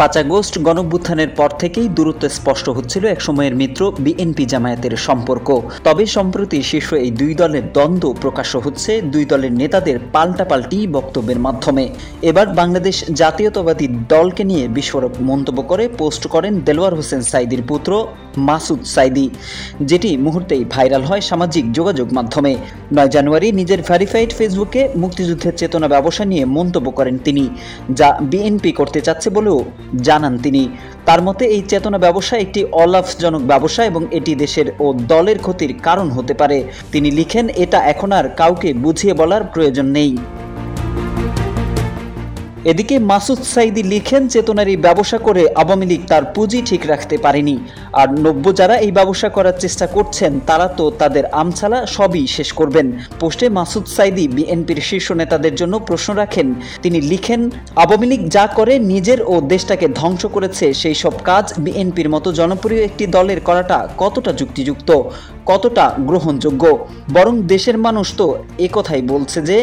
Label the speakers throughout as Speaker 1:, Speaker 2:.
Speaker 1: ৫ August গণঅভ্যুত্থানের পর থেকেই দূরত্ব স্পষ্ট হচ্ছিল একসময়ের মিত্র বিএনপি জামায়াতের সম্পর্ক। তবে সম্প্রতি শীর্ষ এই দুই দলের দ্বন্দ্ব প্রকাশ্য হচ্ছে দুই দলের নেতাদের পাল্টাপাল্টি বক্তব্যের মাধ্যমে। এবার বাংলাদেশ জাতীয়তাবাদী দলকে নিয়ে বিস্ফোরক মন্তব্য করে পোস্ট করেন দেলোয়ার হোসেন সাঈদীর পুত্র মাসুদ সাঈদী, যেটি মুহূর্তেই ভাইরাল হয় সামাজিক যোগাযোগ মাধ্যমে। ৯ জানুয়ারি নিজের ভেরিফাইড ফেসবুকে মুক্তিযুদ্ধের চেতনা ব্যবসা নিয়ে মন্তব্য করেন তিনি, যা বিএনপি করতে চাচ্ছে বলেও জানান তিনি। তার মতে এই চেতনা ব্যবসা একটি অলাভজনক ব্যবসা এবং এটি দেশের ও দলের ক্ষতির কারণ হতে পারে। তিনি লিখেন, এটা এখন আর কাউকে বুঝিয়ে বলার প্রয়োজন নেই। এদিকে মাসুদ সাঈদী লিখেন, চেতনার এই ব্যবসা করে আওয়ামী লীগ তার পুঁজি ঠিক রাখতে পারেনি, আর নব্য যারা এই ব্যবসা করার চেষ্টা করছেন তারা তো তাদের আমছালা সবই শেষ করবেন। পোস্টে মাসুদ সাঈদী বিএনপির শীর্ষ নেতাদের জন্য প্রশ্ন রাখেন। তিনি লিখেন, আওয়ামী লীগ যা করে নিজের ও দেশটাকে ধ্বংস করেছে, সেই সব কাজ বিএনপির মতো জনপ্রিয় একটি দলের করাটা কতটা যুক্তিযুক্ত, কতটা গ্রহণযোগ্য? বরং দেশের মানুষ তো একথাই বলছে যে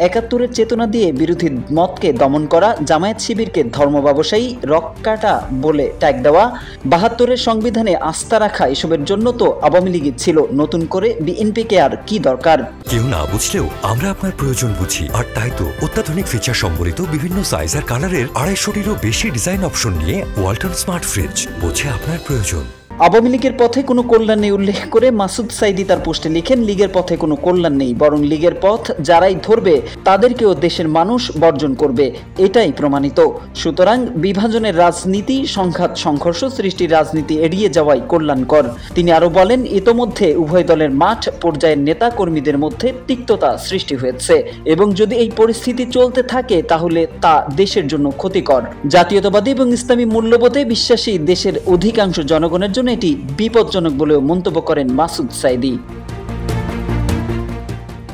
Speaker 1: ৭১-এর চেতনা দিয়ে বিরোধী মতকে দমন করা, জামায়াত শিবিরকে ধর্ম ব্যবসায়ী রক্কাটা বলে ট্যাগ দেওয়া, ৭২-এর সংবিধানে আস্থা রাখা, এসবের জন্য তো আওয়ামী লীগই ছিল, নতুন করে বিএনপিকে আর কি দরকার?
Speaker 2: কেউ না বুঝলেও আমরা আপনার প্রয়োজন বুঝি, আর তাই তো অত্যাধুনিক ফিচার সম্বলিত বিভিন্ন সাইজ আর কালারের ২৫০টিরও বেশি ডিজাইন অপশন নিয়ে ওয়ালটন স্মার্ট ফ্রিজ বোঝে আপনার প্রয়োজন।
Speaker 1: আওয়ামী লীগের পথে কোনো কল্যাণ নেই উল্লেখ করে মাসুদ সাঈদী তার পোস্টে লিখেন, লীগের পথে কোনো কল্যাণ নেই, বরং লীগের পথ যারাই ধরবে তাদেরকেও দেশের মানুষ বর্জন করবে, এটাই প্রমাণিত। সুতরাং বিভাজনের রাজনীতি, সংঘাত সংঘর্ষ সৃষ্টির রাজনীতি এড়িয়ে যাওয়াই কল্যাণকর। তিনি আরো বলেন, ইতোমধ্যে উভয় দলের মাঠ পর্যায়ের নেতা কর্মীদের মধ্যে তিক্ততা সৃষ্টি হয়েছে এবং যদি এই পরিস্থিতি চলতে থাকে তাহলে তা দেশের জন্য ক্ষতিকর। জাতীয়তাবাদী এবং ইসলামী মূল্যবোধে বিশ্বাসী দেশের অধিকাংশ জনগণের জন্য এটি বিপজ্জনক বলেও মন্তব্য করেন মাসুদ সাঈদী।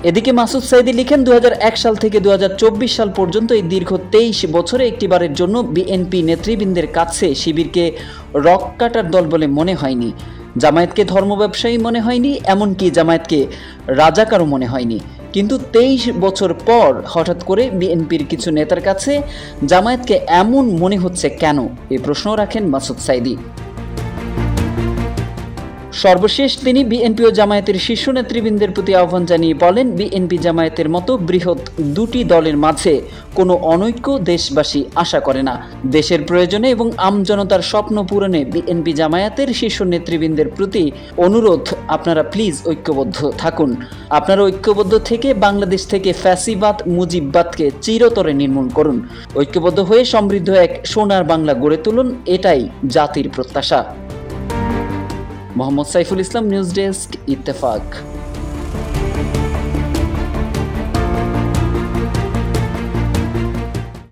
Speaker 1: এদিকে মাসুদ সাঈদী লিখেন, ২০০১ সাল থেকে ২০২৪ সাল পর্যন্ত এই দীর্ঘ ২৩ বছরে একটিবারের জন্য বিএনপি নেতৃবৃন্দের কাছে শিবিরকে রক্কাটার দল বলে মনে হয়নি, জামায়াতকে ধর্ম ব্যবসায়ী মনে হয়নি, এমনকি জামায়াতকে রাজাকারও মনে হয়নি। কিন্তু ২৩ বছর পর হঠাৎ করে বিএনপির কিছু নেতার কাছে জামায়াতকে এমন মনে হচ্ছে কেন, এই প্রশ্ন রাখেন মাসুদ সাঈদী। সর্বশেষ তিনি বিএনপি ও জামায়াতের শীর্ষ নেতৃবৃন্দের প্রতি আহ্বান জানিয়ে বলেন, বিএনপি জামায়াতের মতো বৃহৎ দুটি দলের মাঝে কোনো অনৈক্য দেশবাসী আশা করে না। দেশের প্রয়োজনে এবং আমজনতার স্বপ্ন পূরণে বিএনপি জামায়াতের শীর্ষ নেতৃবৃন্দের প্রতি অনুরোধ, আপনারা প্লিজ ঐক্যবদ্ধ থাকুন। আপনারা ঐক্যবদ্ধ থেকে বাংলাদেশ থেকে ফ্যাসিবাদ মুজিববাদকে চিরতরে নির্মূল করুন। ঐক্যবদ্ধ হয়ে সমৃদ্ধ এক সোনার বাংলা গড়ে তুলুন, এটাই জাতির প্রত্যাশা। Mohammad Saiful Islam, news desk, Ittefaq.